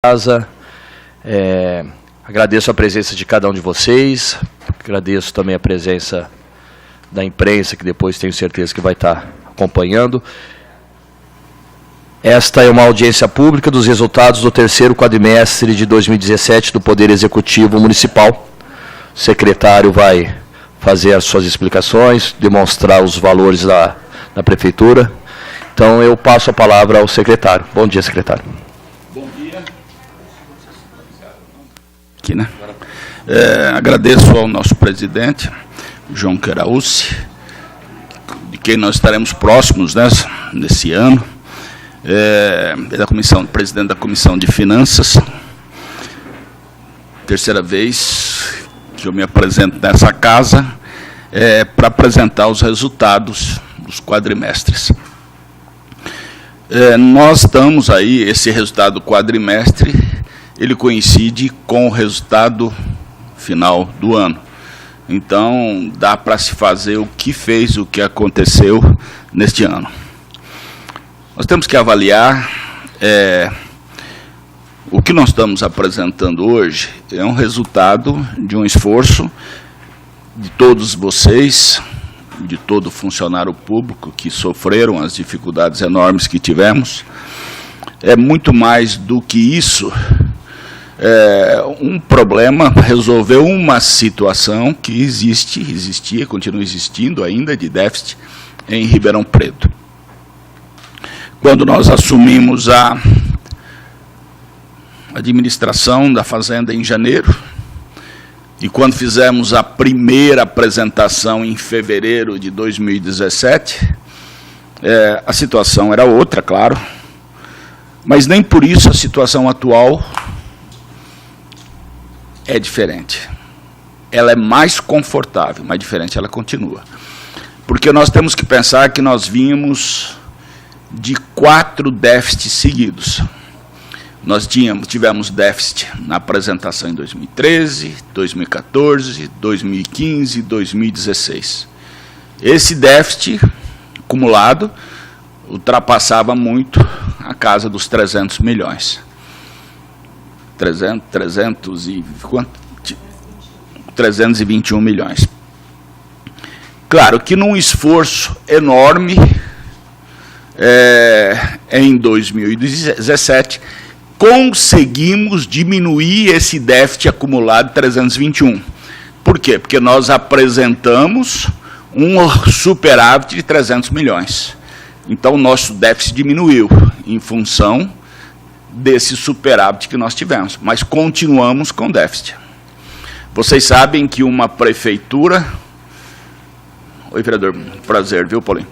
casa. Agradeço a presença de cada um de vocês, agradeço também a presença da imprensa, que depois tenho certeza que vai estar acompanhando. Esta é uma audiência pública dos resultados do terceiro quadrimestre de 2017 do Poder Executivo Municipal. O secretário vai fazer as suas explicações, demonstrar os valores da Prefeitura. Então, eu passo a palavra ao secretário. Bom dia, secretário. Bom dia. Aqui, né? Agradeço ao nosso presidente, João Querauce, de quem nós estaremos próximos, né, nesse ano. Presidente da Comissão de Finanças. Terceira vez que eu me apresento nessa casa para apresentar os resultados dos quadrimestres. Nós estamos aí, esse resultado do quadrimestre, ele coincide com o resultado final do ano. Então, dá para se fazer o que fez, o que aconteceu neste ano. Nós temos que avaliar, o que nós estamos apresentando hoje é um resultado de um esforço de todos vocês, de todo funcionário público que sofreram as dificuldades enormes que tivemos. É muito mais do que isso, um problema, resolver uma situação que existia, continua existindo ainda, de déficit em Ribeirão Preto. Quando nós assumimos a administração da Fazenda em janeiro, e quando fizemos a primeira apresentação em fevereiro de 2017, a situação era outra, claro, mas nem por isso a situação atual é diferente. Ela é mais confortável, mas diferente ela continua. Porque nós temos que pensar que nós vínhamos de 4 déficits seguidos. Nós tivemos déficit na apresentação em 2013, 2014, 2015 e 2016. Esse déficit acumulado ultrapassava muito a casa dos 300 milhões. 321 milhões. Claro que num esforço enorme, em 2017, conseguimos diminuir esse déficit acumulado de 321. Por quê? Porque nós apresentamos um superávit de 300 milhões. Então, o nosso déficit diminuiu em função desse superávit que nós tivemos, mas continuamos com déficit. Vocês sabem que uma prefeitura... Oi, vereador, prazer, viu, Paulinho?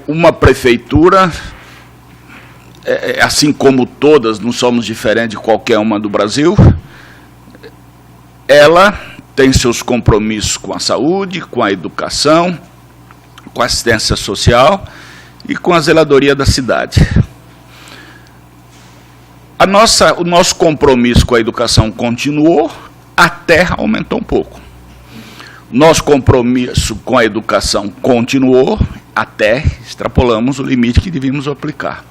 Uma prefeitura... assim como todas, não somos diferentes de qualquer uma do Brasil, ela tem seus compromissos com a saúde, com a educação, com a assistência social e com a zeladoria da cidade. O nosso compromisso com a educação continuou, até aumentou um pouco. Nosso compromisso com a educação continuou, até extrapolamos o limite que devíamos aplicar.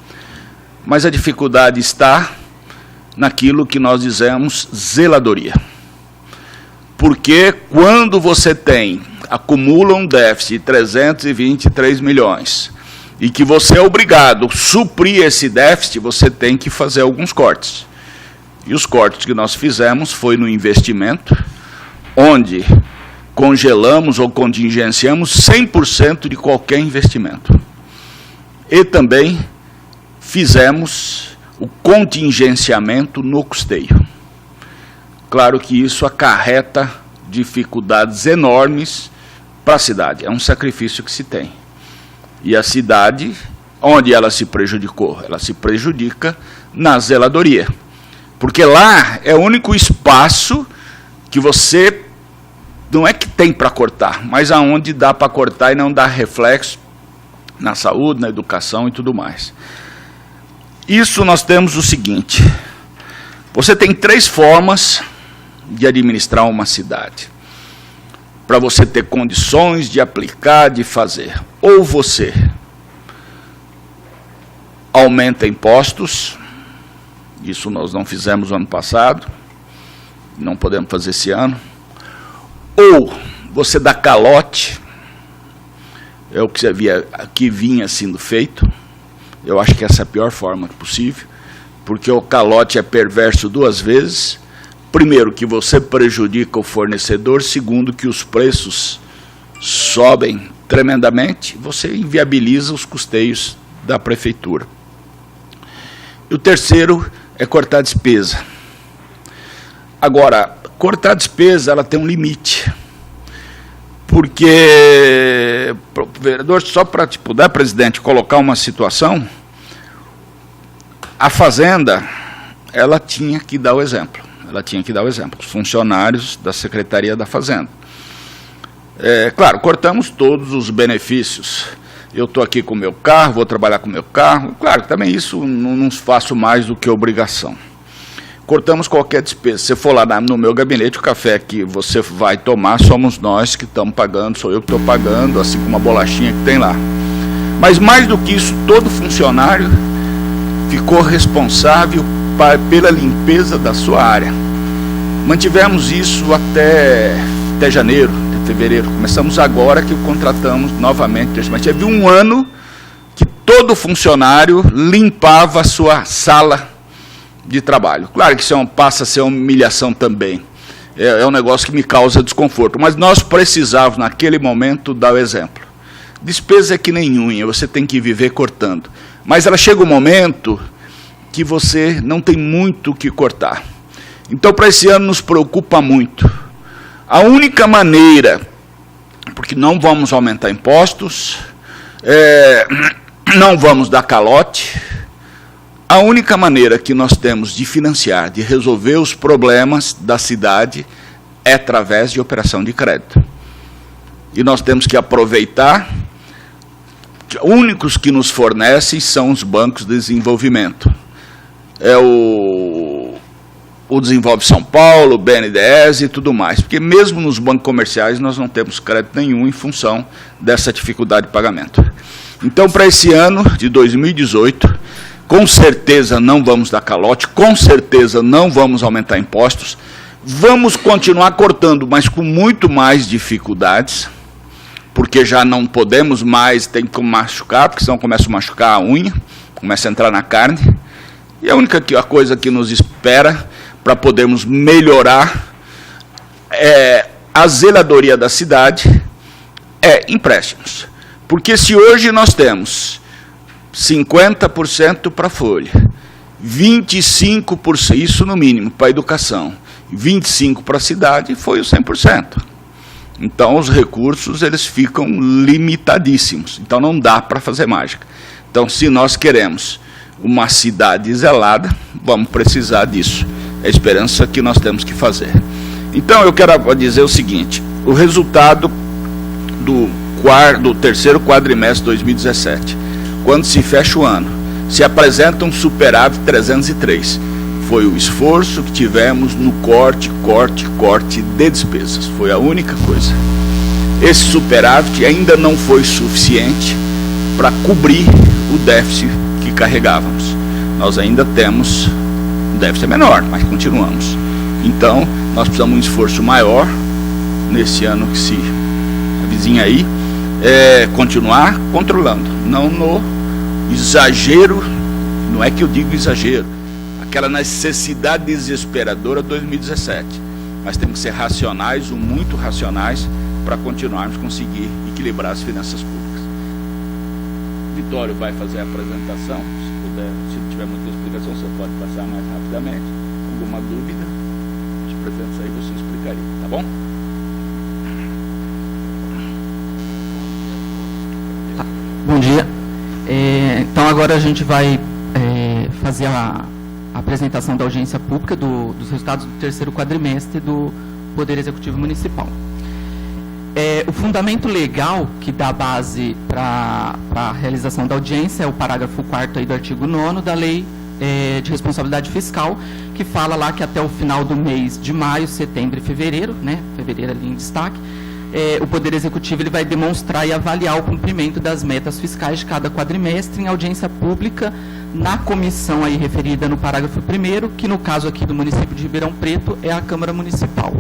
Mas a dificuldade está naquilo que nós dizemos zeladoria. Porque quando você acumula um déficit de 323 milhões e que você é obrigado a suprir esse déficit, você tem que fazer alguns cortes. E os cortes que nós fizemos foi no investimento, onde congelamos ou contingenciamos 100% de qualquer investimento. E também fizemos o contingenciamento no custeio. Claro que isso acarreta dificuldades enormes para a cidade. É um sacrifício que se tem. E a cidade, onde ela se prejudicou? Ela se prejudica na zeladoria. Porque lá é o único espaço que você, não é que tem para cortar, mas aonde dá para cortar e não dá reflexo na saúde, na educação e tudo mais. Isso nós temos o seguinte: você tem 3 formas de administrar uma cidade, para você ter condições de aplicar, de fazer. Ou você aumenta impostos, Isso nós não fizemos no ano passado, não podemos fazer esse ano. Ou você dá calote, é o que vinha sendo feito. Eu acho que essa é a pior forma possível, porque o calote é perverso duas vezes. Primeiro, que você prejudica o fornecedor. Segundo, que os preços sobem tremendamente, você inviabiliza os custeios da prefeitura. E o terceiro é cortar a despesa. Agora, cortar a despesa, ela tem um limite. Porque, vereador, só para te puder, presidente, colocar uma situação, a Fazenda, ela tinha que dar o exemplo. Ela tinha que dar o exemplo. Os funcionários da Secretaria da Fazenda. Claro, cortamos todos os benefícios. Eu estou aqui com o meu carro, vou trabalhar com o meu carro. Claro, também isso não faço mais do que obrigação. Cortamos qualquer despesa. Se você for lá no meu gabinete, o café que você vai tomar, somos nós que estamos pagando, sou eu que estou pagando, assim como a bolachinha que tem lá. Mas mais do que isso, todo funcionário ficou responsável pela limpeza da sua área. Mantivemos isso até janeiro, até fevereiro. Começamos agora que contratamos novamente. Mas teve um ano que todo funcionário limpava a sua sala de trabalho. Claro que isso passa a ser uma humilhação também. É um negócio que me causa desconforto. Mas nós precisávamos, naquele momento, dar o exemplo. Despesa é que nem unha, você tem que viver cortando. Mas ela chega um momento que você não tem muito o que cortar. Então, para esse ano, nos preocupa muito. A única maneira, porque não vamos aumentar impostos, não vamos dar calote, a única maneira que nós temos de financiar, de resolver os problemas da cidade, é através de operação de crédito. E nós temos que aproveitar, únicos que nos fornecem são os bancos de desenvolvimento. O Desenvolve São Paulo, o BNDES e tudo mais, porque mesmo nos bancos comerciais nós não temos crédito nenhum em função dessa dificuldade de pagamento. Então, para esse ano de 2018, com certeza não vamos dar calote, com certeza não vamos aumentar impostos, vamos continuar cortando, mas com muito mais dificuldades, porque já não podemos mais, tem que machucar, porque senão começa a machucar a unha, começa a entrar na carne, e a única coisa que nos espera para podermos melhorar a zeladoria da cidade é empréstimos. Porque se hoje nós temos 50% para a folha, 25%, isso no mínimo, para a educação, 25% para a cidade, foi o 100%. Então, os recursos eles ficam limitadíssimos. Então, não dá para fazer mágica. Então, se nós queremos uma cidade zelada, vamos precisar disso. É a esperança que nós temos que fazer. Então, eu quero dizer o seguinte, o resultado do terceiro quadrimestre de 2017, quando se fecha o ano, se apresenta um superávit 303. Foi o esforço que tivemos no corte de despesas. Foi a única coisa. Esse superávit ainda não foi suficiente para cobrir o déficit que carregávamos. Nós ainda temos um déficit menor, mas continuamos. Então, nós precisamos de um esforço maior nesse ano que se avizinha aí, continuar controlando, não no exagero, não é que eu digo exagero, aquela necessidade desesperadora de 2017, mas temos que ser racionais, ou muito racionais, para continuarmos conseguir equilibrar as finanças públicas. Vitório vai fazer a apresentação, se tiver muita explicação, você pode passar mais rapidamente. Alguma dúvida, os presentes aí você explicaria, tá bom? Tá. Bom dia. Então agora a gente vai fazer a apresentação da audiência pública dos resultados do terceiro quadrimestre do Poder Executivo Municipal. O fundamento legal que dá base para a realização da audiência é o parágrafo 4º aí do artigo 9º da Lei de Responsabilidade Fiscal, que fala lá que até o final do mês de maio, setembro e fevereiro, né, fevereiro ali em destaque, o Poder Executivo ele vai demonstrar e avaliar o cumprimento das metas fiscais de cada quadrimestre em audiência pública na comissão aí referida no parágrafo 1º, que no caso aqui do município de Ribeirão Preto é a Câmara Municipal.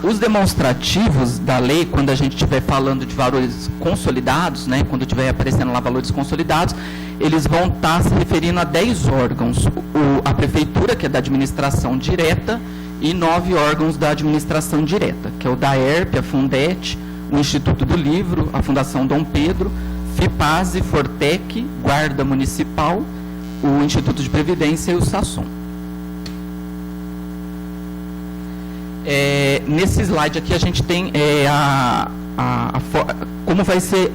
Os demonstrativos da lei, quando a gente estiver falando de valores consolidados, né, quando estiver aparecendo lá valores consolidados, eles vão estar se referindo a 10 órgãos. A Prefeitura, que é da administração direta, e 9 órgãos da administração direta, que é o DAERP, a Fundete, o Instituto do Livro, a Fundação Dom Pedro, FIPASE, Fortec, Guarda Municipal, o Instituto de Previdência e o SASSOM. Nesse slide aqui a gente tem como vai ser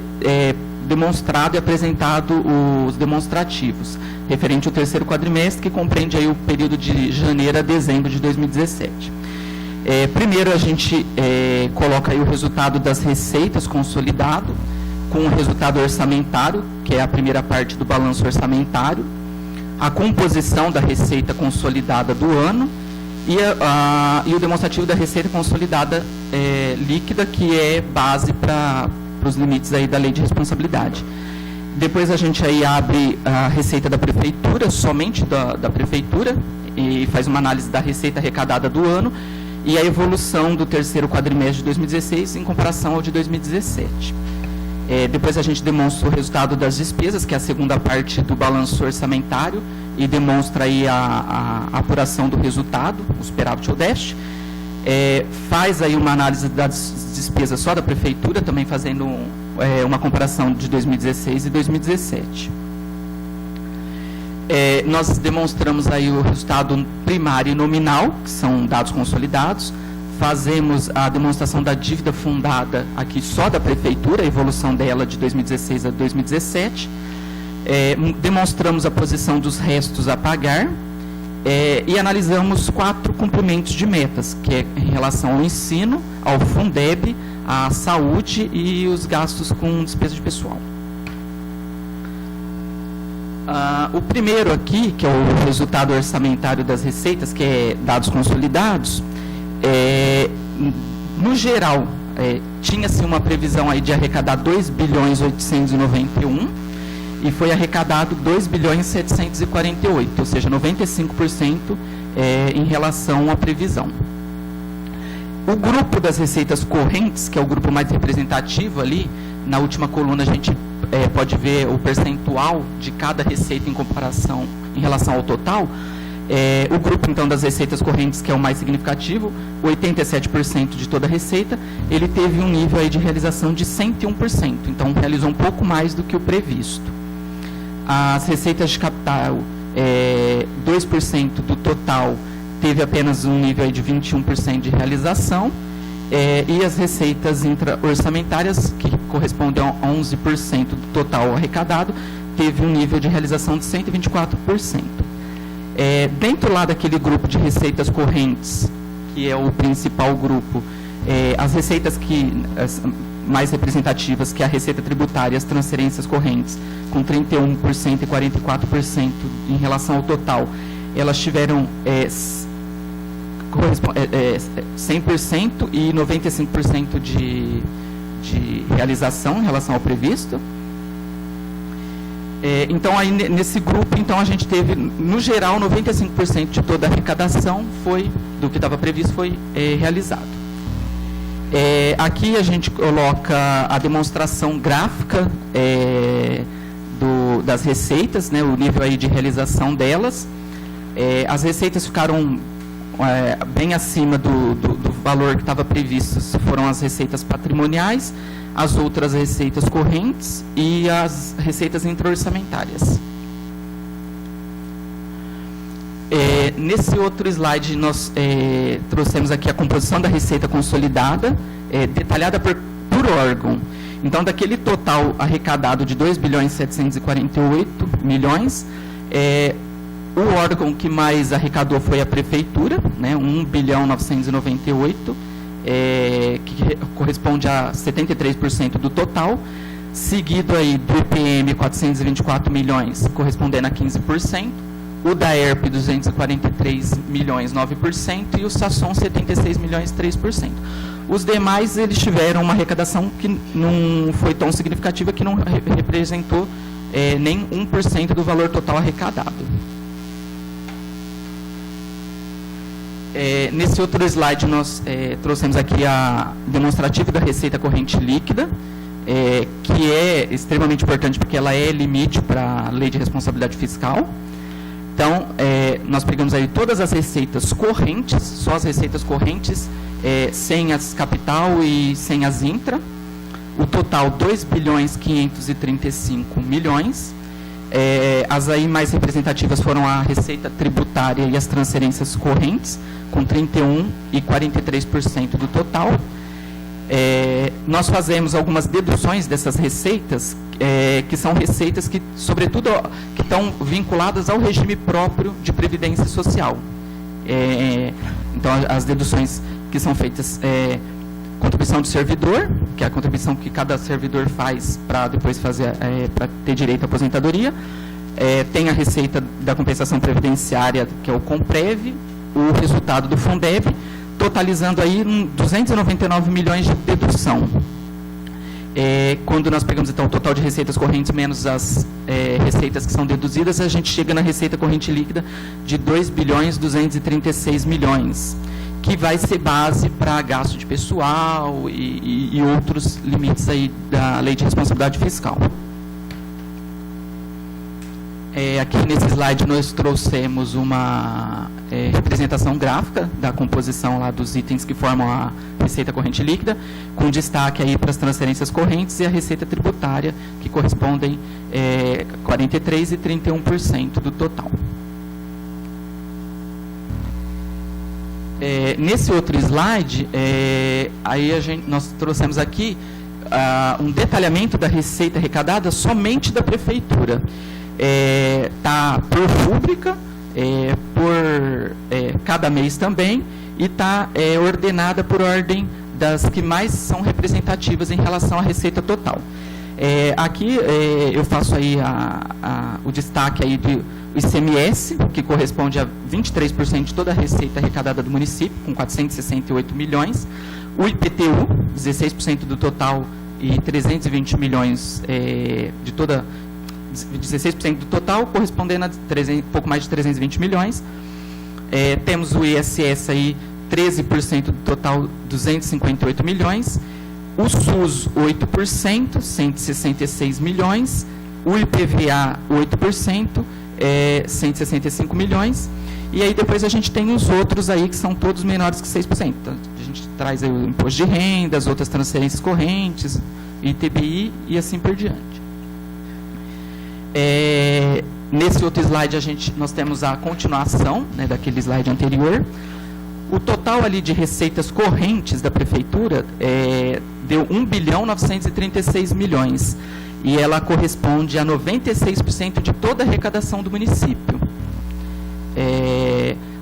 demonstrado e apresentado os demonstrativos, referente ao terceiro quadrimestre, que compreende aí o período de janeiro a dezembro de 2017. Primeiro a gente coloca aí o resultado das receitas consolidado, com o resultado orçamentário, que é a primeira parte do balanço orçamentário, a composição da receita consolidada do ano, e o demonstrativo da receita consolidada líquida, que é base para os limites aí da lei de responsabilidade. Depois a gente aí abre a receita da prefeitura, somente da prefeitura, e faz uma análise da receita arrecadada do ano e a evolução do terceiro quadrimestre de 2016 em comparação ao de 2017. Depois a gente demonstra o resultado das despesas, que é a segunda parte do balanço orçamentário, e demonstra aí a apuração do resultado, o superávit ou déficit. Faz aí uma análise das despesas só da prefeitura, também fazendo uma comparação de 2016 e 2017. Nós demonstramos aí o resultado primário e nominal, que são dados consolidados. Fazemos a demonstração da dívida fundada aqui só da prefeitura, a evolução dela de 2016 a 2017. Demonstramos a posição dos restos a pagar e analisamos 4 cumprimentos de metas, que é em relação ao ensino, ao Fundeb, à saúde e os gastos com despesa de pessoal. O primeiro aqui, que é o resultado orçamentário das receitas, que é dados consolidados, no geral, tinha-se uma previsão aí de arrecadar 2.891 e foi arrecadado 2.748, ou seja, 95% em relação à previsão. O grupo das receitas correntes, que é o grupo mais representativo ali, na última coluna a gente pode ver o percentual de cada receita em comparação, em relação ao total. O grupo, então, das receitas correntes, que é o mais significativo, 87% de toda a receita, ele teve um nível aí de realização de 101%, então realizou um pouco mais do que o previsto. As receitas de capital, 2% do total, teve apenas um nível aí de 21% de realização, e as receitas intra-orçamentárias, que correspondem a 11% do total arrecadado, teve um nível de realização de 124%. Dentro lá daquele grupo de receitas correntes, que é o principal grupo, as receitas mais representativas, que é a receita tributária e as transferências correntes, com 31% e 44% em relação ao total, elas tiveram 100% e 95% de realização em relação ao previsto. Então, aí, nesse grupo, então, a gente teve, no geral, 95% de toda a arrecadação do que estava previsto foi realizado. Aqui a gente coloca a demonstração gráfica das receitas, né, o nível aí de realização delas. As receitas ficaram bem acima do valor que estava previsto, foram as receitas patrimoniais, as outras receitas correntes e as receitas intra-orçamentárias. Nesse outro slide, nós trouxemos aqui a composição da receita consolidada, detalhada por órgão. Então, daquele total arrecadado de 2.748 milhões, o órgão que mais arrecadou foi a prefeitura, né, 1.998, que corresponde a 73% do total, seguido aí do IPM, 424 milhões, correspondendo a 15%, o DAERP 243 milhões, 9%, e o SASSOM 76 milhões, 3%. Os demais, eles tiveram uma arrecadação que não foi tão significativa, que não representou nem 1% do valor total arrecadado. Nesse outro slide, nós trouxemos aqui a demonstrativa da receita corrente líquida, que é extremamente importante porque ela é limite para a lei de responsabilidade fiscal. Então, nós pegamos aí todas as receitas correntes, só as receitas correntes, sem as capital e sem as intra. O total, 2.535 bilhões. As aí mais representativas foram a receita tributária e as transferências correntes, com 31% e 43% do total. Nós fazemos algumas deduções dessas receitas, que são receitas que, sobretudo, que estão vinculadas ao regime próprio de previdência social. Então, as deduções que são feitas, contribuição do servidor, que é a contribuição que cada servidor faz para depois fazer, para ter direito à aposentadoria. Tem a receita da compensação previdenciária, que é o Comprev, o resultado do Fundeb, totalizando aí 299 milhões de dedução. Quando nós pegamos então o total de receitas correntes menos as receitas que são deduzidas, a gente chega na receita corrente líquida de 2.236 milhões, que vai ser base para gasto de pessoal e outros limites aí da lei de responsabilidade fiscal. Aqui nesse slide nós trouxemos uma representação gráfica da composição lá dos itens que formam a receita corrente líquida, com destaque aí para as transferências correntes e a receita tributária, que correspondem 43% e 31% do total. Nesse outro slide, nós trouxemos aqui um detalhamento da receita arrecadada somente da prefeitura. Está por rúbrica, por cada mês também, e está ordenada por ordem das que mais são representativas em relação à receita total. Aqui eu faço aí o destaque aí do ICMS, que corresponde a 23% de toda a receita arrecadada do município, com 468 milhões. O IPTU, 16% do total e 320 milhões de toda... 16% do total, correspondendo a pouco mais de 320 milhões. Temos o ISS aí, 13% do total, 258 milhões. O SUS, 8%, 166 milhões. O IPVA, 8%, 165 milhões. E aí depois a gente tem os outros aí, que são todos menores que 6%. Então, a gente traz aí o imposto de renda, as outras transferências correntes, ITBI e assim por diante. Nesse outro slide nós temos a continuação, né, daquele slide anterior. O total ali de receitas correntes da prefeitura deu 1.936 milhões e ela corresponde a 96% de toda a arrecadação do município.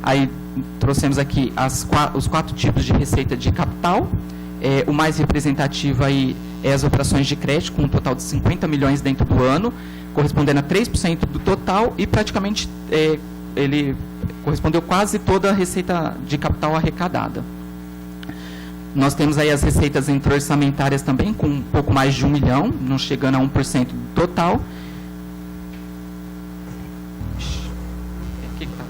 Aí trouxemos aqui os 4 tipos de receita de capital. O mais representativo aí é as operações de crédito, com um total de 50 milhões dentro do ano, correspondendo a 3% do total, e praticamente ele correspondeu quase toda a receita de capital arrecadada. Nós temos aí as receitas intra-orçamentárias também, com um pouco mais de 1 milhão, não chegando a 1% do total. Aqui tá.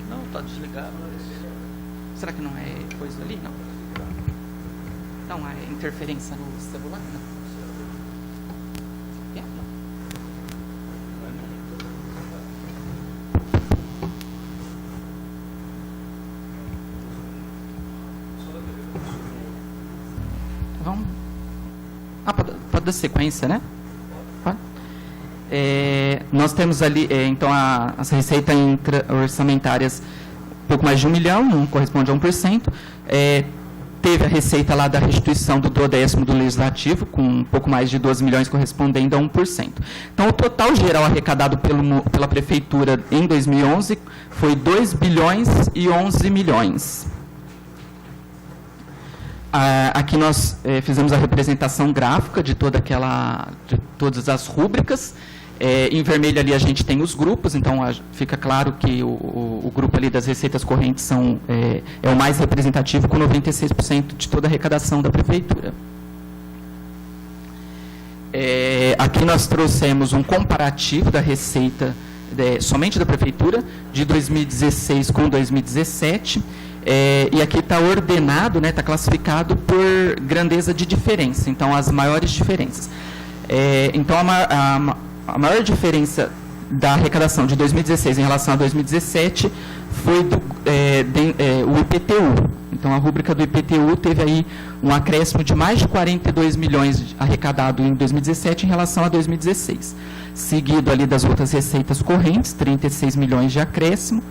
Não, está desligado. Será que não é coisa ali? Não. Não, é interferência no celular? Não. Vamos. Pode dar sequência, né? Pode. Nós temos ali, então, as receitas intra-orçamentárias, um pouco mais de 1 milhão, não corresponde a 1%. Teve a receita lá da restituição do 12º do Legislativo, com um pouco mais de 12 milhões, correspondendo a 1%. Então, o total geral arrecadado pela Prefeitura em 2011 foi 2 bilhões e 11 milhões. Aqui nós fizemos a representação gráfica de todas as rúbricas. Em vermelho ali a gente tem os grupos, então fica claro que o grupo ali das receitas correntes é o mais representativo, com 96% de toda a arrecadação da prefeitura. Aqui nós trouxemos um comparativo da receita somente da prefeitura, de 2016 com 2017, e aqui está ordenado, está classificado por grandeza de diferença, então as maiores diferenças. Então a maior diferença da arrecadação de 2016 em relação a 2017 foi o IPTU. Então, a rúbrica do IPTU teve aí um acréscimo de mais de 42 milhões arrecadado em 2017 em relação a 2016. Seguido ali das outras receitas correntes, 36 milhões de acréscimo.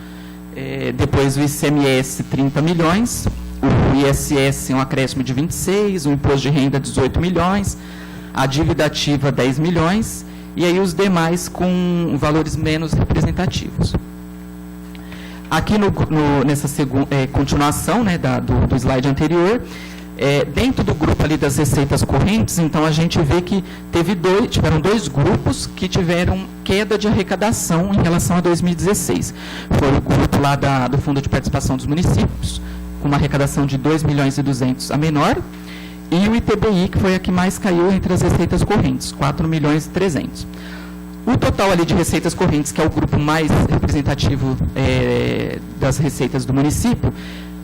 Depois o ICMS, 30 milhões. O ISS, um acréscimo de 26. O Imposto de Renda, 18 milhões. A dívida ativa, 10 milhões. E aí os demais com valores menos representativos. Aqui nessa continuação do slide anterior, dentro do grupo ali das receitas correntes, então a gente vê que tiveram dois grupos que tiveram queda de arrecadação em relação a 2016. Foi o grupo lá do Fundo de Participação dos Municípios, com uma arrecadação de 2 milhões e 200 a menor, e o ITBI, que foi a que mais caiu entre as receitas correntes, 4 milhões e 300. O total ali de receitas correntes, que é o grupo mais representativo das receitas do município,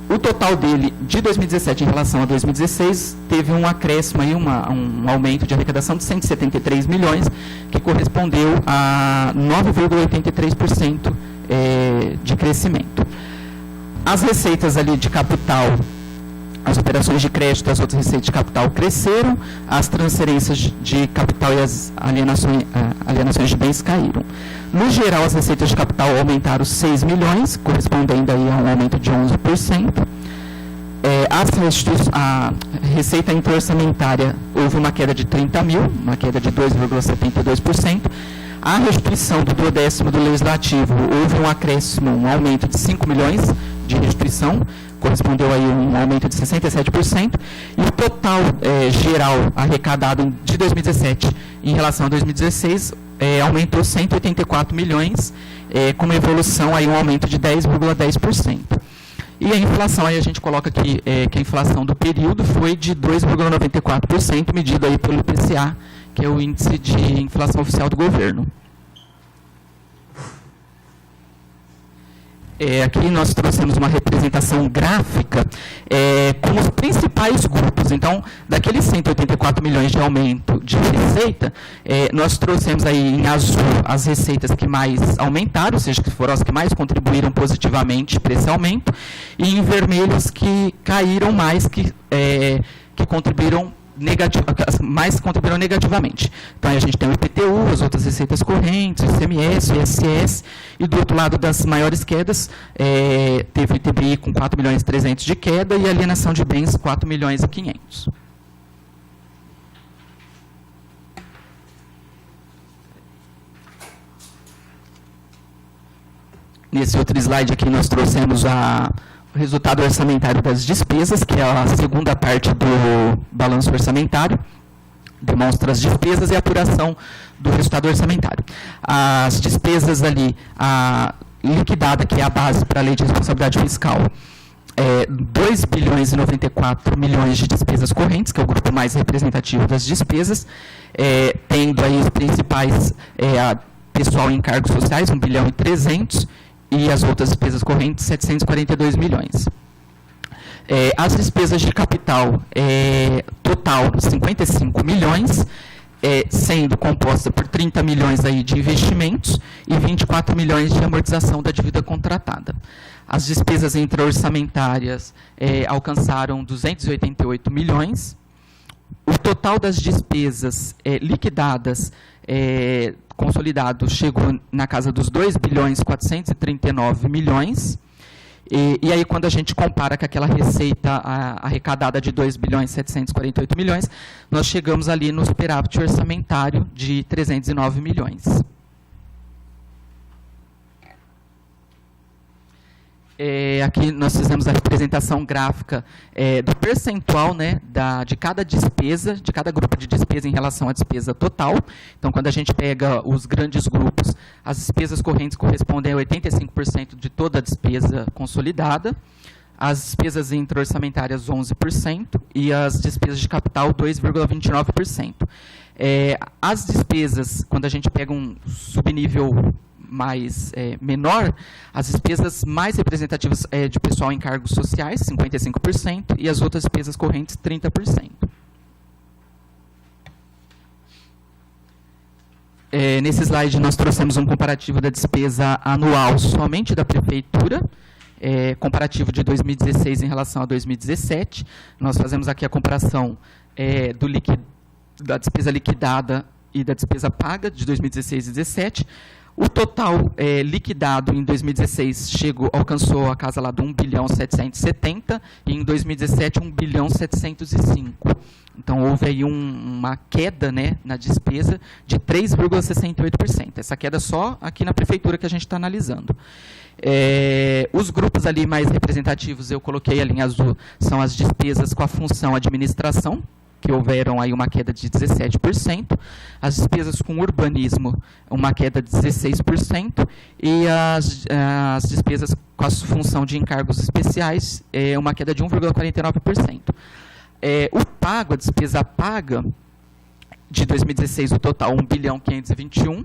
o total dele de 2017 em relação a 2016 teve um acréscimo, aí, um aumento de arrecadação de 173 milhões, que correspondeu a 9,83% de crescimento. As receitas ali de capital, as operações de crédito e as outras receitas de capital cresceram, as transferências de capital e as alienações de bens caíram. No geral, as receitas de capital aumentaram 6 milhões, correspondendo aí a um aumento de 11%. A receita interorçamentária houve uma queda de 30 mil, uma queda de 2,72%. A restituição do 10º do Legislativo, houve um acréscimo, um aumento de 5 milhões de restituição, correspondeu aí a um aumento de 67%, e o total geral arrecadado de 2017 em relação a 2016 aumentou 184 milhões, com uma evolução, aí um aumento de 10,10%. E a inflação, aí a gente coloca aqui que a inflação do período foi de 2,94%, medido aí pelo IPCA, que é o índice de inflação oficial do governo. Aqui nós trouxemos uma representação gráfica com os principais grupos. Então, daqueles 184 milhões de aumento de receita, nós trouxemos aí em azul as receitas que mais aumentaram, ou seja, que foram as que mais contribuíram positivamente para esse aumento, e em vermelho as que caíram mais, que contribuíram negativamente. Então, a gente tem o IPTU, as outras receitas correntes, o ICMS, o ISS, e do outro lado das maiores quedas, teve o ITBI com 4 milhões e 300 de queda e alienação de bens 4 milhões e 500. Nesse outro slide aqui nós trouxemos o resultado orçamentário das despesas, que é a segunda parte do balanço orçamentário, demonstra as despesas e a apuração do resultado orçamentário. As despesas ali, a liquidada, que é a base para a lei de responsabilidade fiscal, 2 bilhões e 94 milhões de despesas correntes, que é o grupo mais representativo das despesas, tendo aí os principais, pessoal em cargos sociais, 1 bilhão e 300, e as outras despesas correntes, 742 milhões. As despesas de capital, total, 55 milhões, sendo composta por 30 milhões aí de investimentos e 24 milhões de amortização da dívida contratada. As despesas intra-orçamentárias alcançaram 288 milhões. O total das despesas liquidadas, consolidado, chegou na casa dos 2 bilhões 439 milhões. E aí, quando a gente compara com aquela receita arrecadada de 2 bilhões 748 milhões, nós chegamos ali no superávit orçamentário de 309 milhões. Aqui nós fizemos a representação gráfica do percentual, né, de cada despesa, de cada grupo de despesa em relação à despesa total. Então, quando a gente pega os grandes grupos, as despesas correntes correspondem a 85% de toda a despesa consolidada, as despesas intra-orçamentárias 11% e as despesas de capital 2,29%. As despesas, quando a gente pega um subnível mais menor, as despesas mais representativas de pessoal em cargos sociais, 55%, e as outras despesas correntes, 30%. Nesse slide, nós trouxemos um comparativo da despesa anual somente da Prefeitura, comparativo de 2016 em relação a 2017. Nós fazemos aqui a comparação da despesa liquidada e da despesa paga de 2016 e 2017. O total liquidado em 2016 alcançou a casa lá de 1.770 e em 2017 1.705. Então houve aí uma queda, né, na despesa de 3,68%. Essa queda só aqui na prefeitura que a gente está analisando. Os grupos ali mais representativos, eu coloquei a linha azul, são as despesas com a função administração, que houveram aí uma queda de 17%, as despesas com urbanismo, uma queda de 16%, e as despesas com a função de encargos especiais, uma queda de 1,49%. O pago, a despesa paga, de 2016, o total 1.521,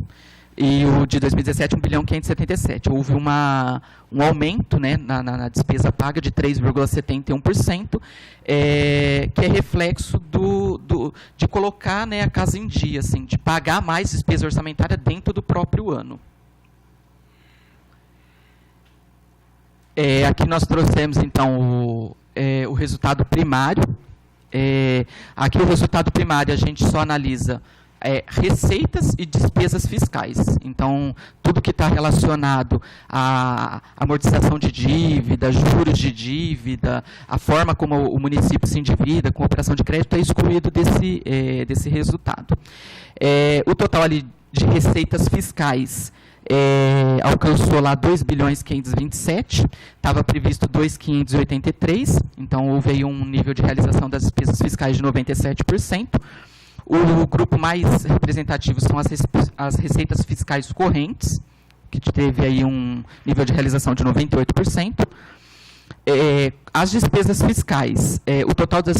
e o de 2017, 1.577. Houve um aumento, né, na despesa paga de 3,71%, que é reflexo de colocar, né, a casa em dia, assim, de pagar mais despesa orçamentária dentro do próprio ano. Aqui nós trouxemos, então, o resultado primário. Aqui o resultado primário a gente só analisa receitas e despesas fiscais. Então, tudo que está relacionado à amortização de dívida, juros de dívida, a forma como o município se endivida com operação de crédito é excluído desse resultado. O total ali de receitas fiscais alcançou lá 2.527, estava previsto 2.583, então houve aí um nível de realização das despesas fiscais de 97%. O grupo mais representativo são as receitas fiscais correntes, que teve aí um nível de realização de 98%. As despesas fiscais, o total das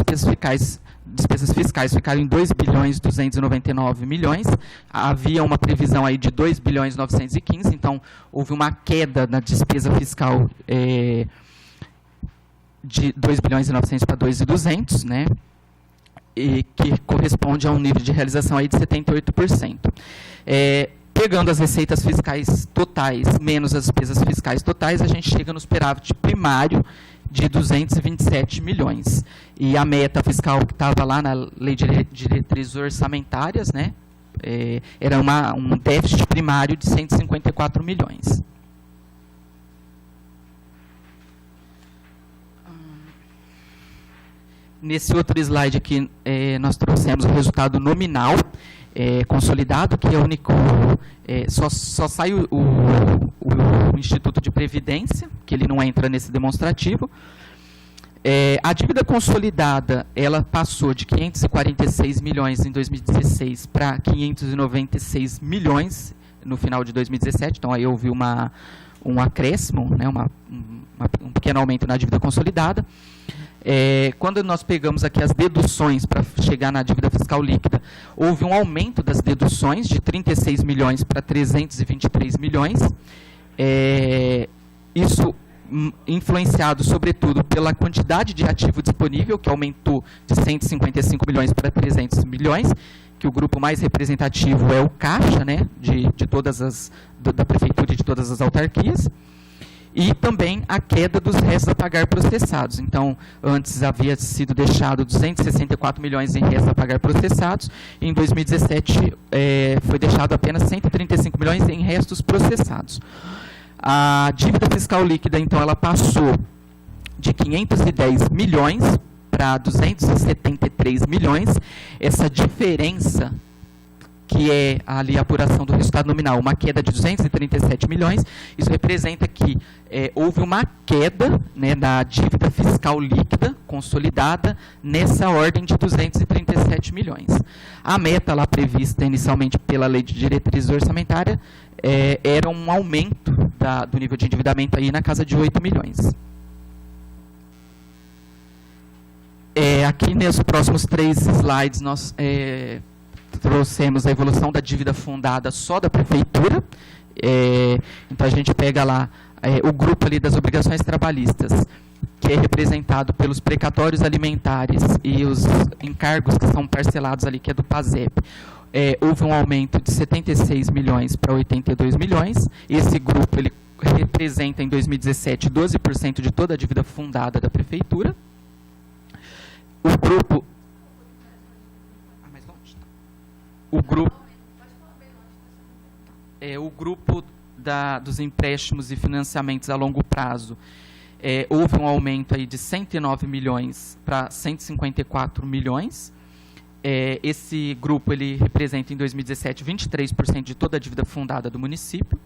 despesas fiscais ficaram em 2.299 milhões. Havia uma previsão aí de 2.915, então houve uma queda na despesa fiscal de 2.900 para 2.200, né? E que corresponde a um nível de realização aí de 78%. Pegando as receitas fiscais totais menos as despesas fiscais totais, a gente chega no superávit primário de 227 milhões. E a meta fiscal que estava lá na Lei de Diretrizes Orçamentárias, né, era um déficit primário de 154 milhões. Nesse outro slide aqui, nós trouxemos o resultado nominal consolidado, que é o único... só sai o Instituto de Previdência, que ele não entra nesse demonstrativo. A dívida consolidada, ela passou de 546 milhões em 2016 para 596 milhões no final de 2017, então aí houve um acréscimo, né, um pequeno aumento na dívida consolidada. Quando nós pegamos aqui as deduções para chegar na dívida fiscal líquida, houve um aumento das deduções de 36 milhões para 323 milhões. Isso influenciado, sobretudo, pela quantidade de ativo disponível, que aumentou de 155 milhões para 300 milhões, que o grupo mais representativo é o Caixa, né, da Prefeitura e de todas as autarquias. E também a queda dos restos a pagar processados. Então, antes havia sido deixado 264 milhões em restos a pagar processados, e em 2017 foi deixado apenas 135 milhões em restos processados. A dívida fiscal líquida, então, ela passou de 510 milhões para 273 milhões. Essa diferença que é ali a apuração do resultado nominal, uma queda de 237 milhões, isso representa que houve uma queda, né, da dívida fiscal líquida consolidada nessa ordem de 237 milhões. A meta lá prevista inicialmente pela Lei de Diretrizes Orçamentárias era um aumento do nível de endividamento aí na casa de 8 milhões. Aqui nos próximos 3 slides nós trouxemos a evolução da dívida fundada só da prefeitura. Então a gente pega lá o grupo ali das obrigações trabalhistas, que é representado pelos precatórios alimentares e os encargos que são parcelados ali, que é do PASEP. Houve um aumento de 76 milhões para 82 milhões. Esse grupo ele representa em 2017 12% de toda a dívida fundada da prefeitura. O grupo dos empréstimos e financiamentos a longo prazo, houve um aumento aí de 109 milhões para 154 milhões. Esse grupo ele representa em 2017 23% de toda a dívida fundada do município.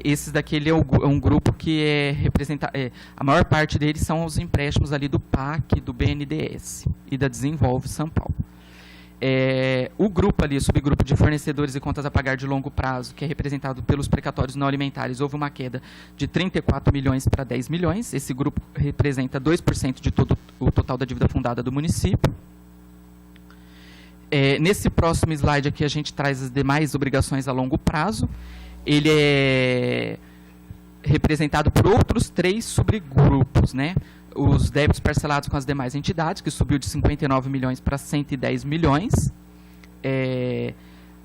Esse daqui ele é um grupo que representa, a maior parte deles são os empréstimos ali do PAC, do BNDES e da Desenvolve São Paulo. O grupo ali, o subgrupo de fornecedores e contas a pagar de longo prazo, que é representado pelos precatórios não alimentares, houve uma queda de 34 milhões para 10 milhões. Esse grupo representa 2% de todo o total da dívida fundada do município. Nesse próximo slide aqui a gente traz as demais obrigações a longo prazo. Ele é representado por outros 3 subgrupos, né? Os débitos parcelados com as demais entidades, que subiu de 59 milhões para 110 milhões,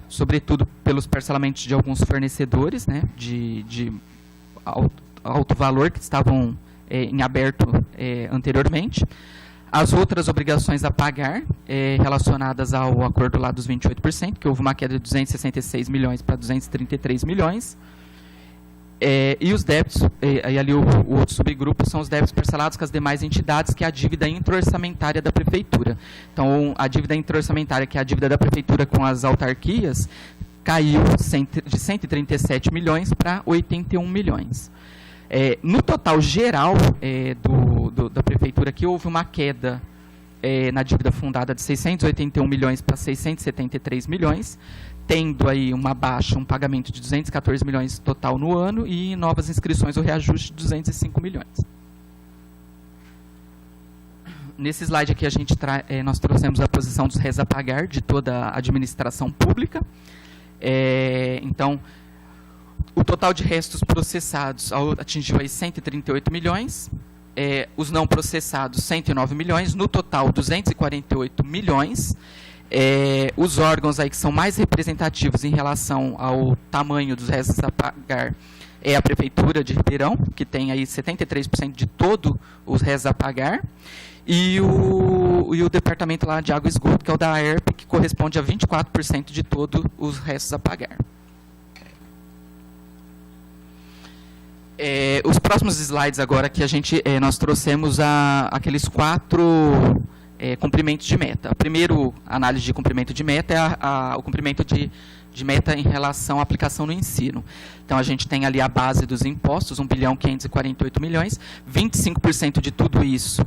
sobretudo pelos parcelamentos de alguns fornecedores, né, de alto valor que estavam em aberto anteriormente. As outras obrigações a pagar, relacionadas ao acordo lá dos 28%, que houve uma queda de 266 milhões para 233 milhões. E os débitos, e ali o outro subgrupo são os débitos parcelados com as demais entidades, que é a dívida intra-orçamentária da prefeitura. Então, a dívida intra-orçamentária, que é a dívida da prefeitura com as autarquias, caiu de 137 milhões para 81 milhões. No total geral da prefeitura aqui, houve uma queda na dívida fundada de 681 milhões para 673 milhões, tendo aí uma baixa, um pagamento de 214 milhões total no ano e novas inscrições, o reajuste de 205 milhões. Nesse slide aqui nós trouxemos a posição dos réis a pagar de toda a administração pública. Então, o total de restos processados atingiu aí 138 milhões, os não processados 109 milhões, no total 248 milhões. Os órgãos aí que são mais representativos em relação ao tamanho dos restos a pagar é a Prefeitura de Ribeirão, que tem aí 73% de todos os restos a pagar, e o Departamento lá de Água e Esgoto, que é o da AERP, que corresponde a 24% de todos os restos a pagar. Os próximos slides agora que nós trouxemos aqueles 4 cumprimentos de meta. A primeira análise de cumprimento de meta é o cumprimento de meta em relação à aplicação no ensino. Então, a gente tem ali a base dos impostos, 1.548 milhões, 25% de tudo isso,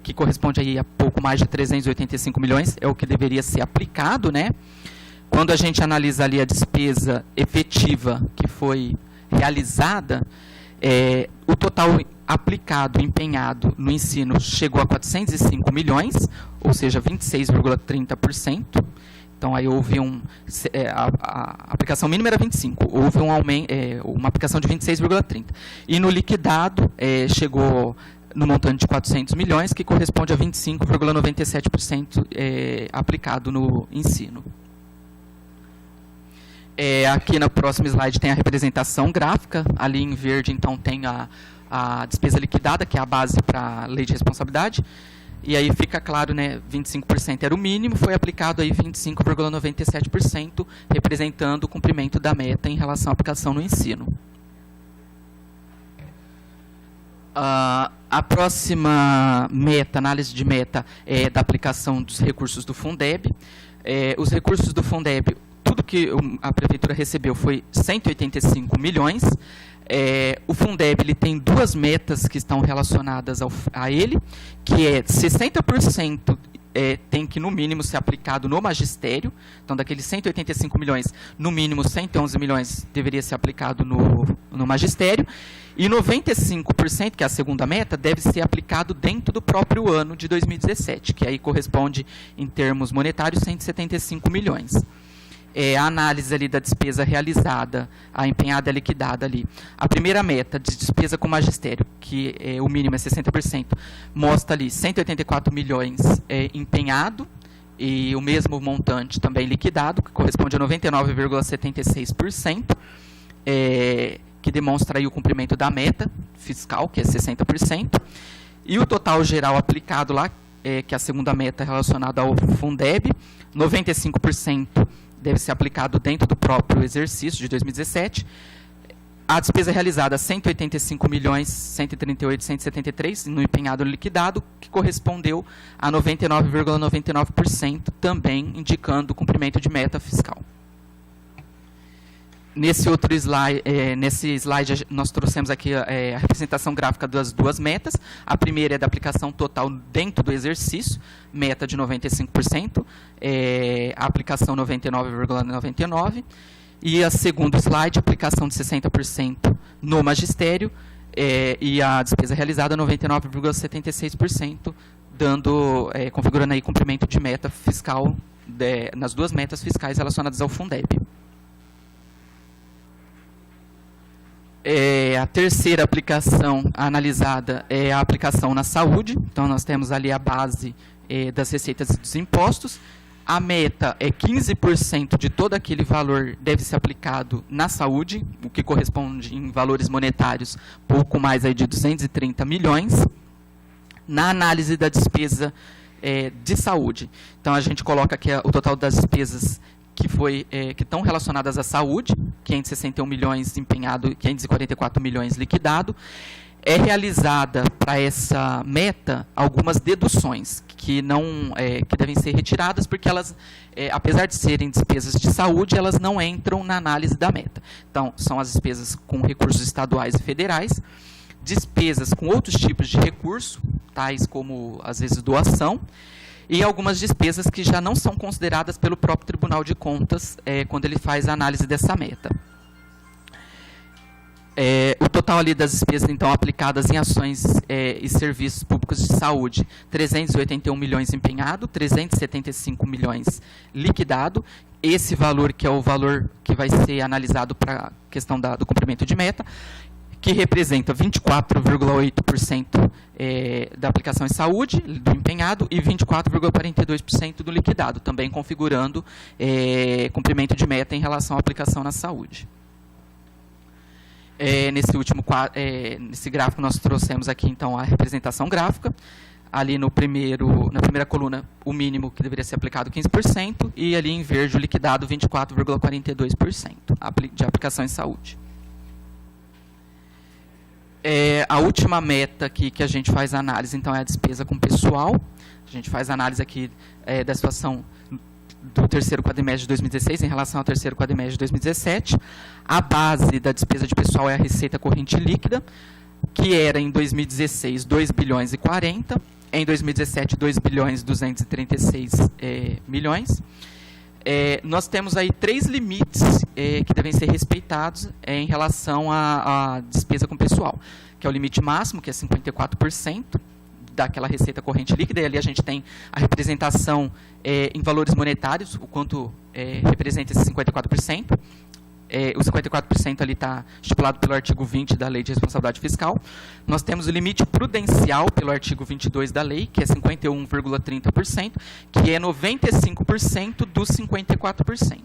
que corresponde aí a pouco mais de 385 milhões, é o que deveria ser aplicado, né? Quando a gente analisa ali a despesa efetiva que foi realizada, o total aplicado, empenhado no ensino chegou a 405 milhões, ou seja, 26,30%. Então, aí houve a aplicação mínima era 25%, houve um aumento, uma aplicação de 26,30%. E no liquidado, chegou no montante de 400 milhões, que corresponde a 25,97% aplicado no ensino. Aqui no próximo slide tem a representação gráfica, ali em verde, então, tem a despesa liquidada, que é a base para a lei de responsabilidade, e aí fica claro, né, 25% era o mínimo, foi aplicado aí 25,97%, representando o cumprimento da meta em relação à aplicação no ensino. A próxima meta, análise de meta, é da aplicação dos recursos do Fundeb. Os recursos do Fundeb, tudo que a Prefeitura recebeu foi 185 milhões. O Fundeb ele tem duas metas que estão relacionadas a ele, que é 60% tem que, no mínimo, ser aplicado no magistério. Então, daqueles 185 milhões, no mínimo 111 milhões deveria ser aplicado no magistério. E 95%, que é a segunda meta, deve ser aplicado dentro do próprio ano de 2017, que aí corresponde, em termos monetários, 175 milhões. A análise ali da despesa realizada, a empenhada e a liquidada ali. A primeira meta de despesa com magistério, que o mínimo é 60%, mostra ali 184 milhões empenhado e o mesmo montante também liquidado, que corresponde a 99,76%, que demonstra aí o cumprimento da meta fiscal, que é 60%, e o total geral aplicado lá, que é a segunda meta relacionada ao Fundeb, 95% deve ser aplicado dentro do próprio exercício de 2017. A despesa realizada, 185 milhões, 138, 173, no empenhado e liquidado, que correspondeu a 99,99%, também indicando o cumprimento de meta fiscal. Nesse outro slide, nós trouxemos aqui a representação gráfica das duas metas. A primeira é da aplicação total dentro do exercício, meta de 95%, a aplicação 99,99%. E a segundo slide, aplicação de 60% no magistério, e a despesa realizada 99,76%, configurando aí cumprimento de meta fiscal nas duas metas fiscais relacionadas ao Fundeb. A terceira aplicação analisada é a aplicação na saúde. Então, nós temos ali a base das receitas e dos impostos. A meta é 15% de todo aquele valor deve ser aplicado na saúde, o que corresponde em valores monetários pouco mais aí de 230 milhões. Na análise da despesa de saúde, então a gente coloca aqui o total das despesas que estão relacionadas à saúde, 561 milhões empenhado e 544 milhões liquidado. É realizada para essa meta algumas deduções que devem ser retiradas, porque elas, apesar de serem despesas de saúde, elas não entram na análise da meta. Então, são as despesas com recursos estaduais e federais, despesas com outros tipos de recurso, tais como, às vezes, doação, e algumas despesas que já não são consideradas pelo próprio Tribunal de Contas quando ele faz a análise dessa meta. O total ali das despesas, então, aplicadas em ações e serviços públicos de saúde, 381 milhões empenhado, 375 milhões liquidado. Esse valor que é o valor que vai ser analisado para a questão do cumprimento de meta, que representa 24,8% da aplicação em saúde, do empenhado, e 24,42% do liquidado, também configurando cumprimento de meta em relação à aplicação na saúde. Nesse gráfico nós trouxemos aqui, então, a representação gráfica. Ali na primeira coluna, o mínimo que deveria ser aplicado 15%, e ali em verde o liquidado 24,42% de aplicação em saúde. A última meta aqui que a gente faz análise, então, é a despesa com pessoal. A gente faz análise aqui da situação do terceiro quadrimestre de 2016 em relação ao terceiro quadrimestre de 2017. A base da despesa de pessoal é a receita corrente líquida, que era em 2016 2 bilhões e 40, em 2017 2 bilhões e 236 milhões. Nós temos aí 3 limites que devem ser respeitados em relação à despesa com pessoal, que é o limite máximo, que é 54% daquela receita corrente líquida, e ali a gente tem a representação em valores monetários, o quanto representa esses 54%. O 54% ali está estipulado pelo artigo 20 da Lei de Responsabilidade Fiscal. Nós temos o limite prudencial pelo artigo 22 da lei, que é 51,30%, que é 95% dos 54%.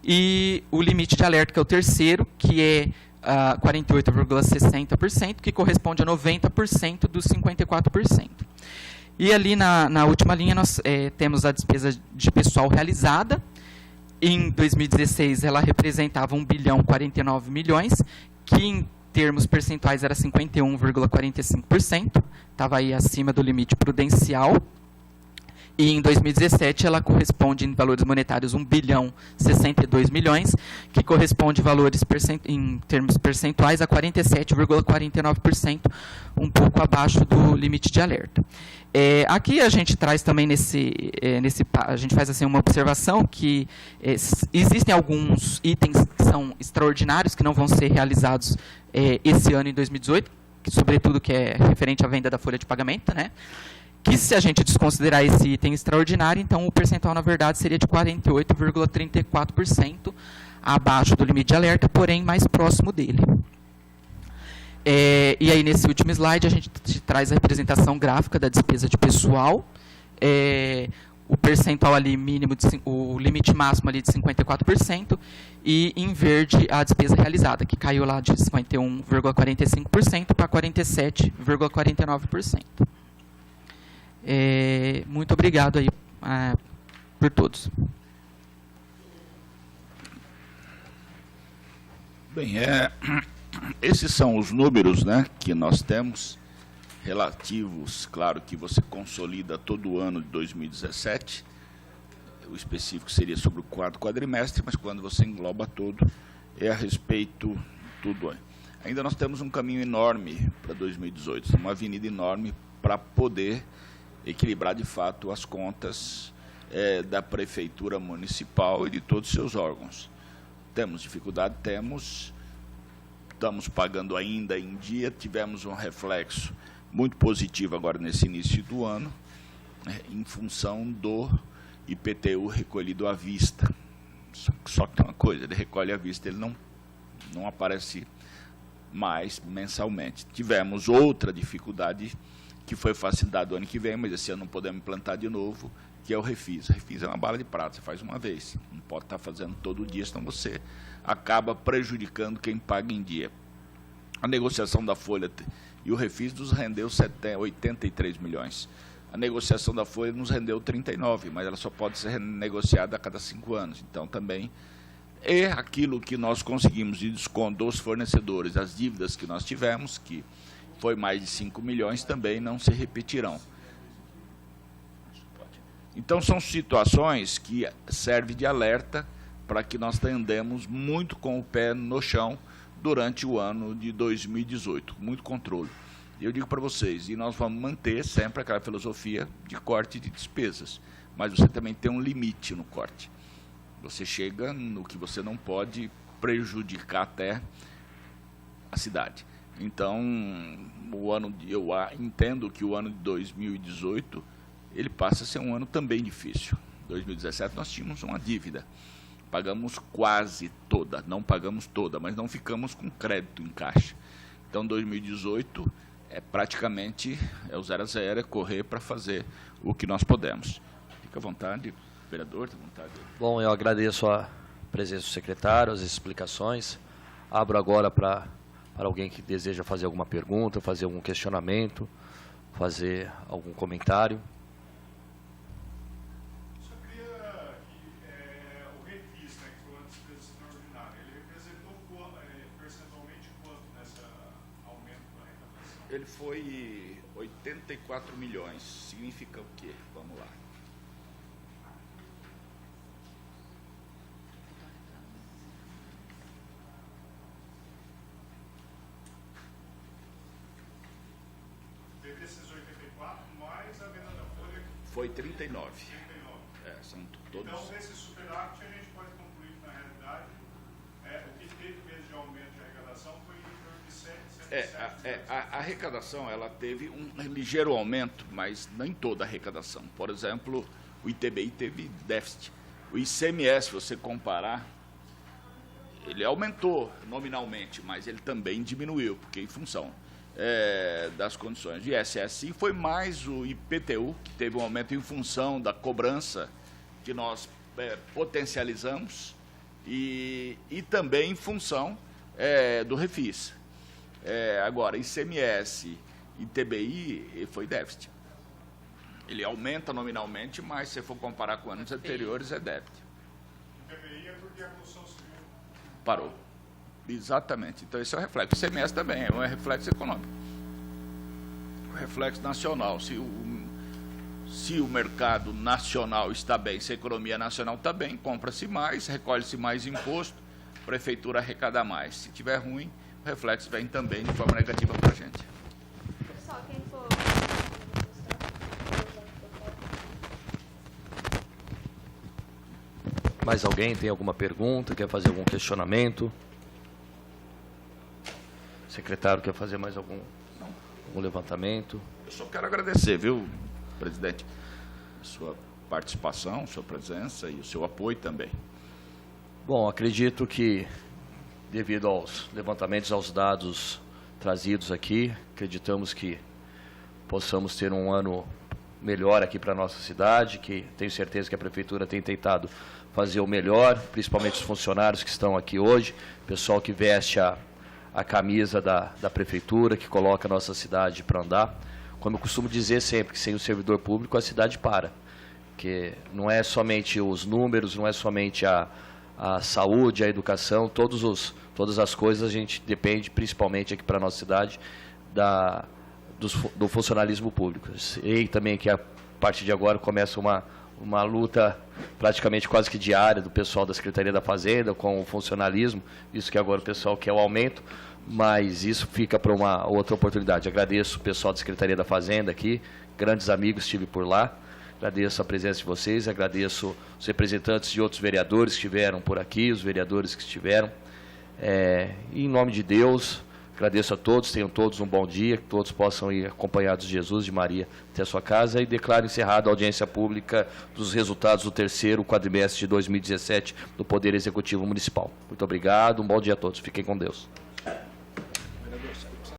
E o limite de alerta, que é o terceiro, que é 48,60%, que corresponde a 90% dos 54%. E ali na última linha nós temos a despesa de pessoal realizada. Em 2016 ela representava 1 bilhão 49 milhões, que termos percentuais era 51,45%, estava aí acima do limite prudencial. E em 2017 ela corresponde em valores monetários 1 bilhão 62 milhões, que corresponde valores em termos percentuais a 47,49%, um pouco abaixo do limite de alerta. Aqui a gente traz também a gente faz assim uma observação que existem alguns itens que são extraordinários que não vão ser realizados esse ano em 2018, sobretudo que é referente à venda da folha de pagamento, né? Que se a gente desconsiderar esse item extraordinário, então o percentual, na verdade, seria de 48,34%, abaixo do limite de alerta, porém mais próximo dele. E aí, nesse último slide, a gente traz a representação gráfica da despesa de pessoal, o percentual ali mínimo, o limite máximo ali de 54%, e em verde a despesa realizada, que caiu lá de 51,45% para 47,49%. Muito obrigado aí por todos. Bem, esses são os números, né, que nós temos relativos, claro que você consolida todo o ano de 2017, o específico seria sobre o quarto quadrimestre, mas quando você engloba todo, é a respeito tudo. Ainda nós temos um caminho enorme para 2018, uma avenida enorme para poder equilibrar de fato as contas da Prefeitura Municipal e de todos os seus órgãos. Temos dificuldade? Temos. Estamos pagando ainda em dia, tivemos um reflexo muito positivo agora nesse início do ano, em função do IPTU recolhido à vista. Só que tem uma coisa, ele recolhe à vista, ele não aparece mais mensalmente. Tivemos outra dificuldade que foi facilitado o ano que vem, mas esse ano não podemos implantar de novo, que é o refis. O refis é uma bala de prata, você faz uma vez, não pode estar fazendo todo dia, senão você acaba prejudicando quem paga em dia. A negociação da folha e o refis nos rendeu 83 milhões. A negociação da folha nos rendeu 39, mas ela só pode ser negociada a cada 5 anos. Então, também é aquilo que nós conseguimos de desconto dos fornecedores, as dívidas que nós tivemos, que foi mais de 5 milhões, também não se repetirão. Então, são situações que servem de alerta para que nós andemos muito com o pé no chão durante o ano de 2018, muito controle. E eu digo para vocês, e nós vamos manter sempre aquela filosofia de corte de despesas, mas você também tem um limite no corte. Você chega no que você não pode prejudicar até a cidade. Então, eu entendo que o ano de 2018, ele passa a ser um ano também difícil. Em 2017 nós tínhamos uma dívida, pagamos quase toda, não pagamos toda, mas não ficamos com crédito em caixa. Então 2018 praticamente o 0 a 0, é correr para fazer o que nós podemos. Fica à vontade, vereador, fica à vontade. Bom, eu agradeço a presença do secretário, as explicações. Abro agora para alguém que deseja fazer alguma pergunta, fazer algum questionamento, fazer algum comentário. Só queria que o refis, né, que foi uma despesa extraordinária, ele representou percentualmente quanto nesse aumento da arrecadação? Ele foi 84 milhões, significa o quê? Vamos lá. Teve esses 84 mais a venda da folha. Foi 39. 39. São todos. Então, nesse superávit, a gente pode concluir que, na realidade, o que teve mesmo de aumento de arrecadação foi em torno de 7. A arrecadação, ela teve um ligeiro aumento, mas nem toda a arrecadação. Por exemplo, o ITBI teve déficit. O ICMS, se você comparar, ele aumentou nominalmente, mas ele também diminuiu, porque em função das condições de ISSI, foi mais o IPTU, que teve um aumento em função da cobrança que nós potencializamos e também em função do refis. Agora, ICMS e TBI foi déficit. Ele aumenta nominalmente, mas se for comparar com anos anteriores, é déficit. O TBI é porque a construção civil Parou. Exatamente. Então, esse é o reflexo. O CMS também é um reflexo econômico. O reflexo nacional. Se o mercado nacional está bem, se a economia nacional está bem, compra-se mais, recolhe-se mais imposto, a prefeitura arrecada mais. Se tiver ruim, o reflexo vem também de forma negativa para a gente. Pessoal, quem for... Mais alguém tem alguma pergunta, quer fazer algum questionamento? O secretário quer fazer mais algum levantamento? Eu só quero agradecer, viu, presidente, a sua participação, sua presença e o seu apoio também. Bom, acredito que, devido aos levantamentos, aos dados trazidos aqui, acreditamos que possamos ter um ano melhor aqui para a nossa cidade, que tenho certeza que a Prefeitura tem tentado fazer o melhor, principalmente os funcionários que estão aqui hoje, pessoal que veste a camisa da Prefeitura, que coloca a nossa cidade para andar. Como eu costumo dizer sempre, que sem o servidor público a cidade para, que não é somente os números, não é somente a saúde, a educação, todas as coisas a gente depende, principalmente aqui para a nossa cidade, do funcionalismo público. E também que a partir de agora começa uma luta praticamente quase que diária do pessoal da Secretaria da Fazenda com o funcionalismo, isso que agora o pessoal quer o aumento, mas isso fica para uma outra oportunidade. Agradeço o pessoal da Secretaria da Fazenda aqui, grandes amigos, estive por lá, agradeço a presença de vocês, agradeço os representantes de outros vereadores que estiveram por aqui, os vereadores que estiveram, e em nome de Deus, agradeço a todos, tenham todos um bom dia, que todos possam ir acompanhados de Jesus, de Maria, até a sua casa, e declaro encerrada a audiência pública dos resultados do terceiro quadrimestre de 2017 do Poder Executivo Municipal. Muito obrigado, um bom dia a todos, fiquem com Deus.